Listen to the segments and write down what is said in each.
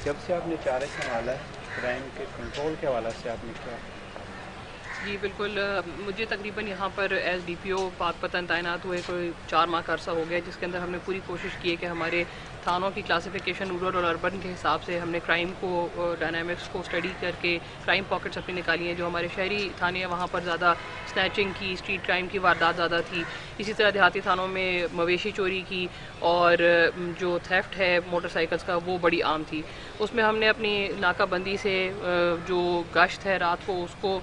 جب سے آپ نے چارج سنبھالا ہے کرائم کے کنٹرول کے حوالے سے آپ نے کیا؟ جی بالکل، مجھے تقریباً یہاں پر ایز ڈی پی او پاک پتن تعینات ہوئے کوئی 4 ماہ کا عرصہ ہو گیا، جس کے اندر ہم نے پوری کوشش کی ہے کہ ہمارے تھانوں کی کلاسیفیکیشن رورل اور اربن کے حساب سے ہم نے کرائم کو ڈائنامکس کو اسٹڈی کر کے کرائم پاکٹس اپنی نکالی ہیں. جو ہمارے شہری تھانے ہیں وہاں پر زیادہ سنیچنگ کی، اسٹریٹ کرائم کی واردات زیادہ تھی. اسی طرح دیہاتی تھانوں میں مویشی چوری کی اور جو تھیفٹ ہے موٹر سائیکلز کا وہ بڑی عام تھی. اس میں ہم نے اپنی ناکہ بندی سے جو گشت ہے رات کو اس کو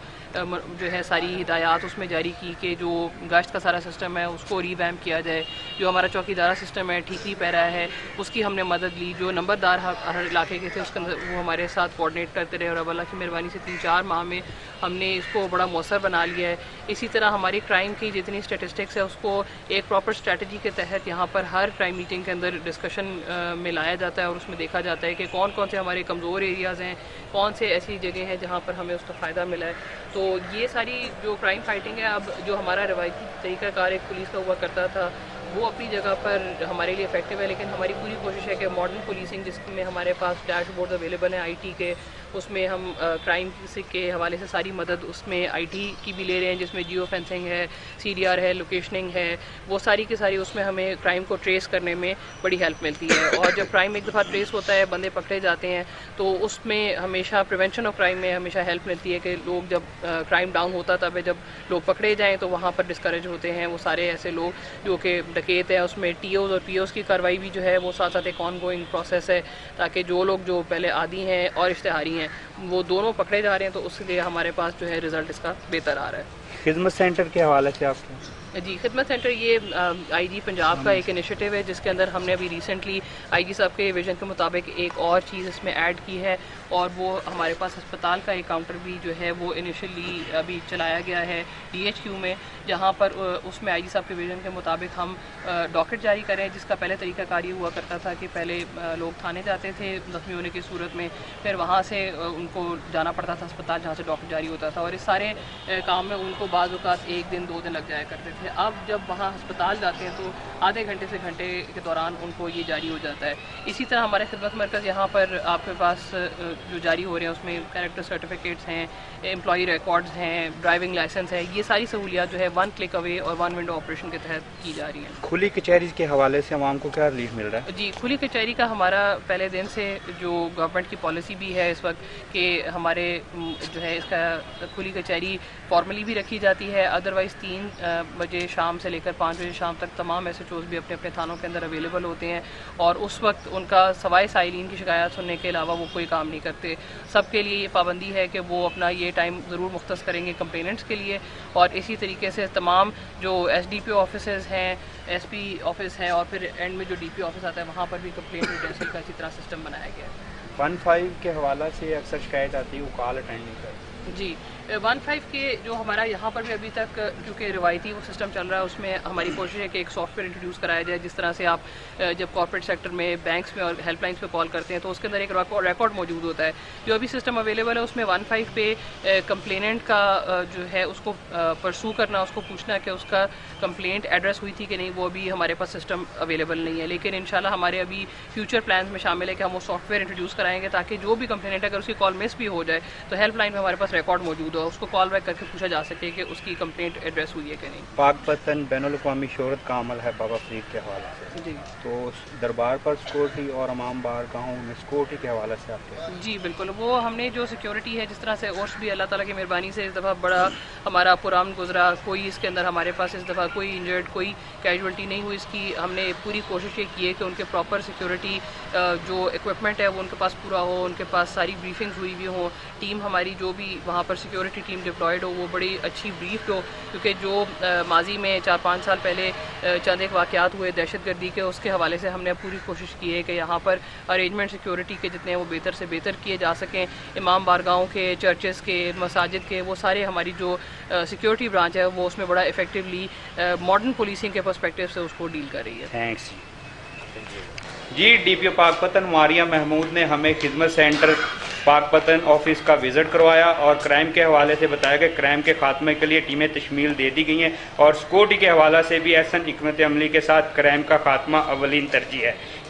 جو ہے ساری ہدایات اس میں جاری کی کہ جو گشت کا سارا سسٹم ہے اس کو ری ویمپ کیا جائے. جو ہمارا چوکیدارہ سسٹم ہے ٹھیکری پیرا ہے اس کی ہم نے مدد لی. جو نمبردار ہر علاقے کے تھے اس کے اندر وہ ہمارے ساتھ کوآرڈینیٹ کرتے رہے اور اب اللہ کی مہربانی سے 3-4 ماہ میں ہم نے اس کو بڑا مؤثر بنا لیا ہے. اسی طرح ہماری کرائم کی جتنی اسٹیٹسٹکس ہے اس کو ایک پراپر اسٹریٹجی کے تحت یہاں پر ہر کرائم میٹنگ کے اندر ڈسکشن میں لایا جاتا ہے اور اس میں دیکھا جاتا ہے کہ کون کون سے ہمارے کمزور ایریاز ہیں، کون سے ایسی جگہیں ہیں جہاں پر ہمیں اس کا فائدہ ملا ہے. تو یہ ساری جو کرائم فائٹنگ ہے، اب جو ہمارا روایتی طریقہ کار ایک پولیس کا ہوا کرتا تھا وہ اپنی جگہ پر ہمارے لیے افیکٹو ہے، لیکن ہماری پوری کوشش ہے کہ ماڈرن پولیسنگ جس میں ہمارے پاس ڈیش بورڈ اویلیبل ہیں آئی ٹی کے، اس میں ہم کرائم کے حوالے سے ساری مدد اس میں آئی ٹی کی بھی لے رہے ہیں، جس میں جیو فینسنگ ہے، سی ڈی آر ہے، لوکیشننگ ہے، وہ ساری کی ساری اس میں ہمیں کرائم کو ٹریس کرنے میں بڑی ہیلپ ملتی ہے. اور جب کرائم ایک دفعہ ٹریس ہوتا ہے، بندے پکڑے جاتے ہیں، تو اس میں ہمیشہ پریونشن آف کرائم میں ہمیشہ ہیلپ ملتی ہے کہ لوگ جب کرائم ڈاؤن ہوتا تب جب لوگ پکڑے جائیں تو وہاں پر ڈسکریج ہوتے ہیں وہ سارے ایسے لوگ جو کہ ڈکیت ہیں. اس میں ٹی اوز اور پی اوز کی کارروائی بھی جو ہے وہ ساتھ ساتھ ایک آن گوئنگ پروسیس ہے، تاکہ جو لوگ جو پہلے عادی ہیں اور اشتہاری ہیں وہ دونوں پکڑے جا رہے ہیں، تو اس لیے ہمارے پاس جو ہے رزلٹ اس کا بہتر آ رہا ہے. خدمت سینٹر کے حوالے سے آپ کو؟ جی خدمت سینٹر یہ آئی جی پنجاب کا ایک انیشیٹو ہے، جس کے اندر ہم نے ابھی ریسنٹلی آئی جی صاحب کے ویژن کے مطابق ایک اور چیز اس میں ایڈ کی ہے، اور وہ ہمارے پاس ہسپتال کا ایک کاؤنٹر بھی جو ہے وہ انیشلی ابھی چلایا گیا ہے ڈی ایچ کیو میں، جہاں پر اس میں آئی جی صاحب کے ویژن کے مطابق ہم ڈاکٹ جاری کریں. جس کا پہلے طریقہ کار یہ ہوا کرتا تھا کہ پہلے لوگ تھانے جاتے تھے زخمی ہونے کی صورت میں، پھر وہاں سے ان کو جانا پڑتا تھا اسپتال جہاں سے ڈاکٹر جاری ہوتا تھا، اور اس سارے کام میں ان کو بعض اوقات 1 دن 2 دن لگ جایا کرتے تھے. اب جب وہاں ہسپتال جاتے ہیں تو آدھے گھنٹے سے گھنٹے کے دوران ان کو یہ جاری ہو جاتا ہے. اسی طرح ہمارے خدمت مرکز یہاں پر آپ کے پاس جو جاری ہو رہے ہیں اس میں کیریکٹر سرٹیفکیٹس ہیں، امپلائی ریکارڈز ہیں، ڈرائیونگ لائسنس ہے، یہ ساری سہولیات جو ہے 1 کلک اوے اور 1 ونڈو آپریشن کے تحت کی جا رہی ہیں. کھلی کچہری کے حوالے سے عوام کو کیا ریلیف مل رہا ہے؟ جی کھلی کچہری کا ہمارا پہلے دن سے جو گورنمنٹ کی پالیسی بھی ہے اس وقت کہ ہمارے جو ہے اس کا کھلی کچہری فارملی بھی رکھی جاتی ہے، ادروائز 3 بجے شام سے لے کر 5 بجے شام تک تمام ایس ایچ اوز بھی اپنے اپنے تھانوں کے اندر اویلیبل ہوتے ہیں، اور اس وقت ان کا سوائے سائلین کی شکایات سننے کے علاوہ وہ کوئی کام نہیں کرتے. سب کے لیے یہ پابندی ہے کہ وہ اپنا یہ ٹائم ضرور مختص کریں گے کمپلیننٹس کے لیے. اور اسی طریقے سے تمام جو ایس ڈی پی او آفیسز ہیں، ایس پی آفس ہیں، اور پھر اینڈ میں جو ڈی پی آفس آتا ہے وہاں پر بھی کمپلینٹ ریٹینشن کا اسی طرح سسٹم بنایا گیا ہے. 15 کے حوالے سے اکثر شکایت آتی ہے وہ کال اٹینڈ نہیں کرتے. جی 15 کے جو ہمارا یہاں پر بھی ابھی تک کیونکہ روایتی وہ سسٹم چل رہا ہے، اس میں ہماری کوشش ہے کہ ایک سافٹ ویئر انٹروڈیوس کرایا جائے. جس طرح سے آپ جب کارپوریٹ سیکٹر میں بینکس میں اور ہیلپ لائنس پہ کال کرتے ہیں تو اس کے اندر ایک ریکارڈ موجود ہوتا ہے. جو ابھی سسٹم اویلیبل ہے اس میں 15 پہ کمپلیننٹ کا جو ہے اس کو پرسو کرنا، اس کو پوچھنا کہ اس کا کمپلینٹ ایڈریس ہوئی تھی کہ نہیں، وہ ابھی ہمارے پاس سسٹم اویلیبل نہیں ہے. لیکن انشاءاللہ ہمارے ابھی فیوچر پلانز میں شامل ہے کہ ہم وہ سافٹ ویئر انٹروڈیوس کرائیں گے تاکہ جو بھی کمپلینٹ ہے اگر اس کی کال مس بھی ہو جائے تو ہیلپ لائن میں ہمارے پاس ریکارڈ موجود ہو، اس کو کال بیک کر کے پوچھا جا سکے کہ اس کی کمپلینٹ ایڈریس ہوئی ہے کہ نہیں. پاک پتن بین الاقوامی شہرت کا عمل ہے بابا فرید کے حوالے سے. جی تو دربار پر سیکورٹی اور امام بارگاہوں میں سیکورٹی کے حوالے سے آپ کیا؟ جی بالکل، وہ ہم نے جو سیکیورٹی ہے جس طرح سے عرس بھی اللہ تعالیٰ کی مہربانی سے اس دفعہ بڑا ہمارا پرامن گزرا، کوئی اس کے اندر ہمارے پاس اس دفعہ کوئی انجرڈ کوئی کیجولٹی نہیں ہوئی. اس کی ہم نے پوری کوشش یہ کی ہے کہ ان کے پراپر سیکیورٹی جو اکوپمنٹ ہے وہ ان کے پاس پورا ہو، ان کے پاس ساری بریفنگز ہوئی بھی ہوں. ٹیم ہماری جو بھی وہاں پر سیکیورٹی ٹیم ڈپلائڈ ہو وہ بڑی اچھی بریفڈ ہو، کیونکہ جو ماضی میں 4-5 سال پہلے چند ایک واقعات ہوئے دہشت گردی کے، اس کے حوالے سے ہم نے پوری کوشش کی ہے کہ یہاں پر ارینجمنٹ سیکیورٹی کے جتنے وہ بہتر سے بہتر کیے جا سکیں. امام بارگاہوں کے، چرچز کے، مساجد کے، وہ سارے ہماری جو سیکیورٹی برانچ ہے وہ اس میں بڑا افیکٹولی ماڈرن پولیسنگ کے پرسپیکٹو سے اس کو ڈیل کر رہی ہے. تھینکس. جی ڈی پی او پاک پتن ماریہ محمود نے ہمیں خدمت سینٹر پاک پتن آفس کا وزٹ کروایا اور کرائم کے حوالے سے بتایا کہ کرائم کے خاتمے کے لیے ٹیمیں تشمیل دے دی گئی ہیں اور سیکورٹی کے حوالے سے بھی احسن حکمت عملی کے ساتھ کرائم کا خاتمہ اولین ترجیح ہے.